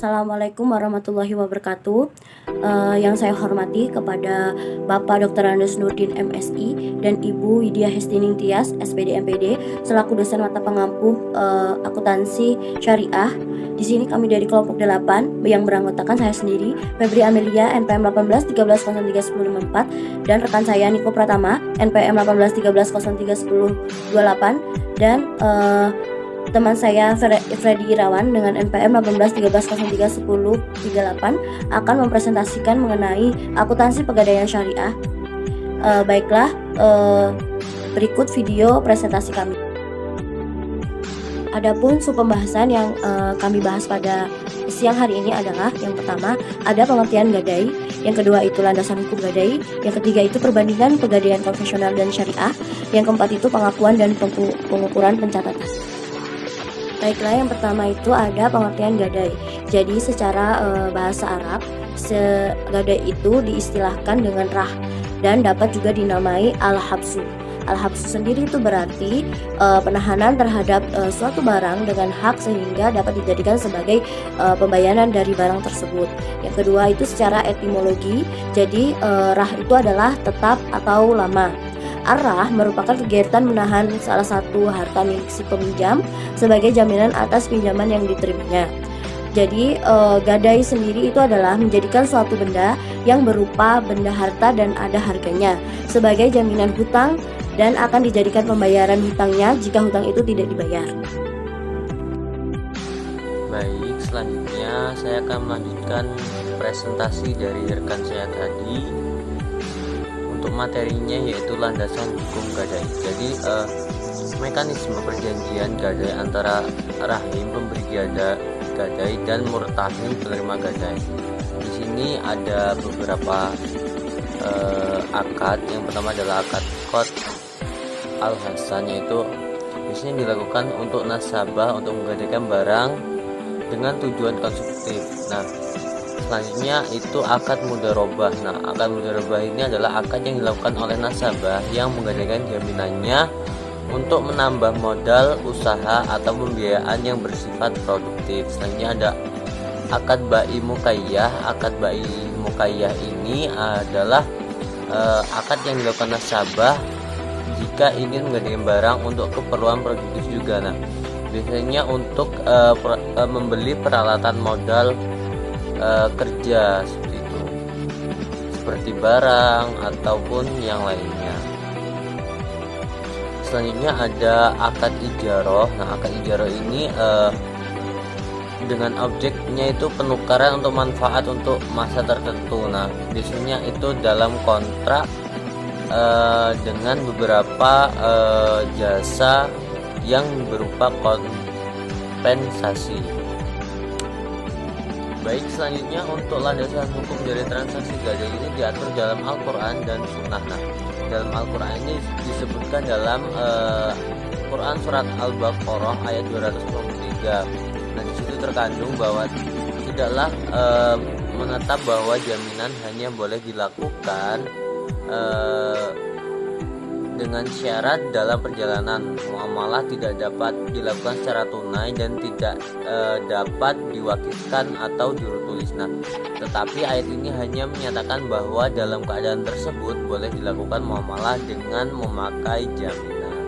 Assalamualaikum warahmatullahi wabarakatuh. Yang saya hormati kepada Bapak Dr. Andes Nurdin MSI dan Ibu Widya Hestining Tias SPD MPD selaku dosen mata pengampu akuntansi syariah. Di sini kami dari kelompok 8 yang beranggotakan saya sendiri, Febri Amelia, NPM 18 13 03 1054, dan rekan saya Niko Pratama, NPM 18 13 03 1028, dan teman saya Freddy Irawan dengan NPM 18 13 03 1038 akan mempresentasikan mengenai akuntansi pegadaian syariah. Baiklah, berikut video presentasi kami. Adapun sub pembahasan yang kami bahas pada siang hari ini adalah: yang pertama ada pengertian gadai, yang kedua itu landasan hukum gadai, yang ketiga itu perbandingan pegadaian konvensional dan syariah, yang keempat itu pengakuan dan pengukuran pencatatan. Baiklah, yang pertama itu ada pengertian gadai. Jadi secara bahasa Arab, gadai itu diistilahkan dengan rah dan dapat juga dinamai al-habsu. Al-habsu sendiri itu berarti penahanan terhadap suatu barang dengan hak sehingga dapat dijadikan sebagai pembayaran dari barang tersebut. Yang kedua itu secara etimologi, jadi rah itu adalah tetap atau lama. Arrah merupakan kegiatan menahan salah satu harta milik si peminjam sebagai jaminan atas pinjaman yang diterimanya. Jadi gadai sendiri itu adalah menjadikan suatu benda yang berupa benda harta dan ada harganya sebagai jaminan hutang dan akan dijadikan pembayaran hutangnya jika hutang itu tidak dibayar. Baik, selanjutnya saya akan melanjutkan presentasi dari rekan saya tadi. Untuk materinya yaitu landasan hukum gadai. Jadi mekanisme perjanjian gadai antara rahim pemberi gadai dan murtahin penerima gadai. Di sini ada beberapa akad. Yang pertama adalah akad qad al-hasan, yaitu biasanya dilakukan untuk nasabah untuk menggadaikan barang dengan tujuan konsumtif. Nah, selanjutnya itu akad mudharabah. Nah, akad mudharabah ini adalah akad yang dilakukan oleh nasabah yang menggadaikan jaminannya untuk menambah modal usaha atau pembiayaan yang bersifat produktif. Selanjutnya ada akad bai mukayyah. Akad bai mukayyah ini adalah akad yang dilakukan nasabah jika ingin menggadaikan barang untuk keperluan produktif juga. Nah, biasanya untuk membeli peralatan modal kerja seperti itu, seperti barang ataupun yang lainnya. Selanjutnya ada akad ijaroh. Nah, akad ijaroh ini dengan objeknya itu penukaran untuk manfaat untuk masa tertentu. Nah, biasanya itu dalam kontrak dengan beberapa jasa yang berupa kompensasi. Baik, selanjutnya untuk landasan hukum dari transaksi gadai ini diatur dalam Al-Quran dan Sunnah. Nah, dalam Al-Quran ini disebutkan dalam Quran surat Al-Baqarah ayat 253. Nah, di situ terkandung bahwa tidaklah menetap bahwa jaminan hanya boleh dilakukan dengan syarat dalam perjalanan muamalah tidak dapat dilakukan secara tunai dan tidak dapat diwakilkan atau tulis. Nah, tetapi ayat ini hanya menyatakan bahwa dalam keadaan tersebut boleh dilakukan muamalah dengan memakai jaminan.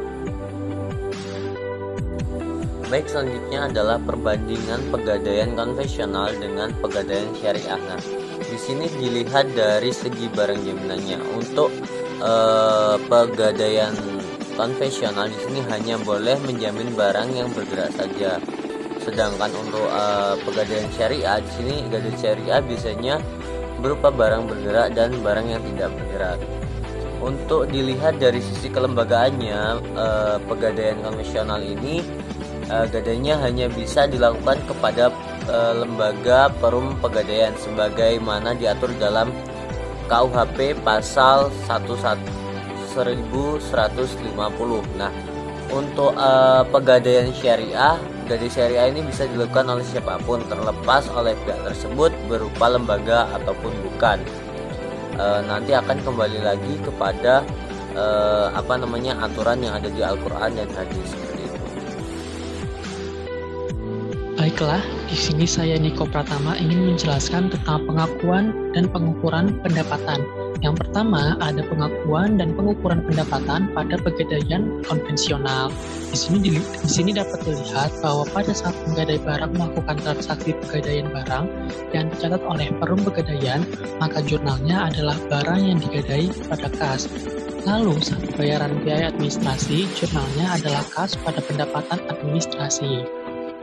Baik, selanjutnya adalah perbandingan pegadaian konvensional dengan pegadaian syariah. Nah, di sini dilihat dari segi barang jaminannya. Untuk pegadaian konvensional di sini hanya boleh menjamin barang yang bergerak saja. Sedangkan untuk pegadaian syariah di sini gadai syariah biasanya berupa barang bergerak dan barang yang tidak bergerak. Untuk dilihat dari sisi kelembagaannya, pegadaian konvensional ini gadainya hanya bisa dilakukan kepada lembaga perum pegadaian sebagaimana diatur dalam KUHP pasal 1150. Nah, untuk pegadaian syariah, gadai syariah ini bisa dilakukan oleh siapapun terlepas oleh pihak tersebut berupa lembaga ataupun bukan. Nanti akan kembali lagi kepada aturan yang ada di Al-Quran dan hadis seperti itu. Baiklah, di sini saya Niko Pratama ingin menjelaskan tentang pengakuan dan pengukuran pendapatan. Yang pertama, ada pengakuan dan pengukuran pendapatan pada pegadaian konvensional. Di sini dapat dilihat bahwa pada saat penggadai barang melakukan transaksi pegadaian barang yang dicatat oleh perum pegadaian, maka jurnalnya adalah barang yang digadai pada kas. Lalu, saat pembayaran biaya administrasi, jurnalnya adalah kas pada pendapatan administrasi.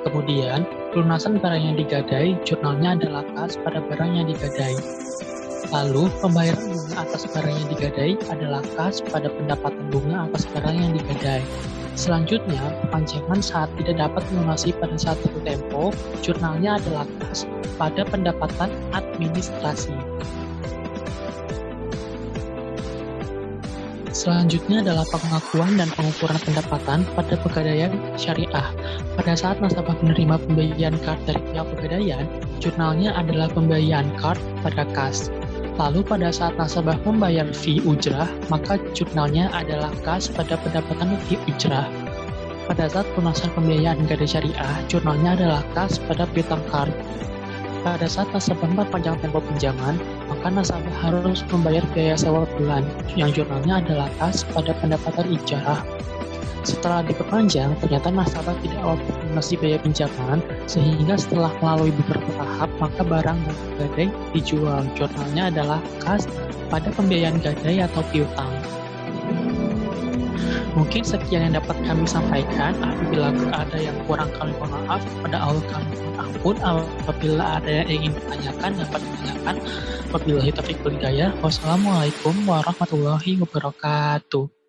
Kemudian, pelunasan barang yang digadai, jurnalnya adalah kas pada barang yang digadai. Lalu, pembayaran bunga atas barang yang digadai adalah kas pada pendapatan bunga atas barang yang digadai. Selanjutnya, perpanjangan saat tidak dapat melunasi pada saat tertentu tempo, jurnalnya adalah kas pada pendapatan administrasi. Selanjutnya adalah pengakuan dan pengukuran pendapatan pada pegadaian syariah. Pada saat nasabah menerima pembayaran card dari pihak pegadaian, jurnalnya adalah pembayaran card pada kas. Lalu pada saat nasabah membayar fee ujrah, maka jurnalnya adalah kas pada pendapatan fee ujrah. Pada saat pelunasan pembiayaan gadai syariah, jurnalnya adalah kas pada piutang card. Pada saat nasabah memperpanjang tempo pinjaman, maka nasabah harus membayar biaya sewa per bulan, yang jurnalnya adalah kas pada pendapatan ijarah. Setelah diperpanjang, ternyata nasabah tidak mampu melunasi biaya pinjaman, sehingga setelah melalui beberapa tahap, maka barang dan gadai dijual. Jurnalnya adalah kas pada pembiayaan gadai atau piutang. Mungkin sekian yang dapat kami sampaikan. Apabila ada yang kurang, kami mohon maaf. Pada Allah kami mohon ampun. Apabila ada yang ingin ditanyakan, dapat ditanyakan. Wabillahi taufiq wal hidayah. Wassalamualaikum warahmatullahi wabarakatuh.